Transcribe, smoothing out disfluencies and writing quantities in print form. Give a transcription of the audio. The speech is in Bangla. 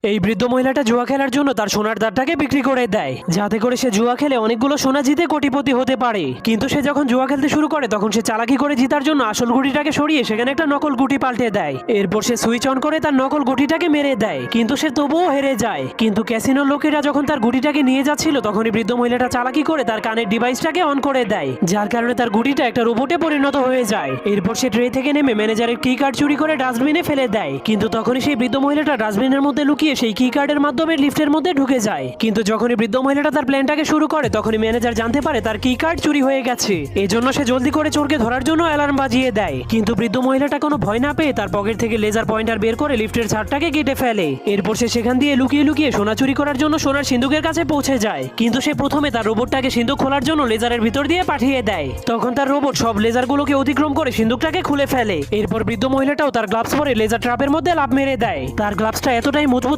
এই বৃদ্ধ মহিলাটা জুয়া খেলার জন্য তার সোনার দাঁতটাকে বিক্রি করে দেয়, যাতে করে সে জুয়া খেলে অনেকগুলো সোনা জিতে কোটিপতি হতে পারে। কিন্তু সে যখন জুয়া খেলতে শুরু করে তখন সে চালাকি করে জিতার জন্য আসল গুটিটাকে সরিয়ে সেখানে একটা নকল গুটি পাল্টে দেয়। এরপর সে সুইচ অন করে তার নকল গুটিটাকে মেরে দেয়, কিন্তু সে তবুও হেরে যায়। কিন্তু ক্যাসিনোর লোকেরা যখন তার গুটিটাকে নিয়ে যাচ্ছিল তখনই বৃদ্ধ মহিলাটা চালাকি করে তার কানের ডিভাইসটাকে অন করে দেয়, যার কারণে তার গুটিটা একটা রোবটে পরিণত হয়ে যায়। এরপর সে ট্রে থেকে নেমে ম্যানেজারের কি কার্ড চুরি করে ডাস্টবিনে ফেলে দেয়, কিন্তু তখনই সেই বৃদ্ধ মহিলাটা ডাস্টবিনের মধ্যে লুকিয়ে সেই কি কার্ডের মাধ্যমে লিফটের মধ্যে ঢুকে যায়। কিন্তু যখনই বৃদ্ধ মহিলাটা তার প্ল্যানটাকে শুরু করে তখনই ম্যানেজার জানতে পারে তার কি কার্ড চুরি হয়ে গেছে। এজন্য সে জলদি করে চোরকে ধরার জন্য অ্যালার্ম বাজিয়ে দেয়। কিন্তু বৃদ্ধ মহিলাটা কোনো ভয় না পেয়ে তার পকেট থেকে লেজার পয়েন্টার বের করে লিফটের ছাদটাকে কেটে ফেলে। এরপর সে সেখান দিয়ে লুকিয়ে লুকিয়ে সোনা চুরি করার জন্য সোনার সিন্ধুকের কাছে পৌঁছে যায়। কিন্তু সে প্রথমে তার রোবটটাকে সিন্ধুক খোলার জন্য লেজারের ভিতর দিয়ে পাঠিয়ে দেয়। তখন তার রোবট সব লেজারগুলোকে অতিক্রম করে সিন্ধুকটাকে খুলে ফেলে। এরপর বৃদ্ধ মহিলাটাও তার গ্লাভস পরে লেজার ট্র্যাপের মধ্যে লাফ মেরে দেয়। তার গ্লাভসটা এতটাই মজবুত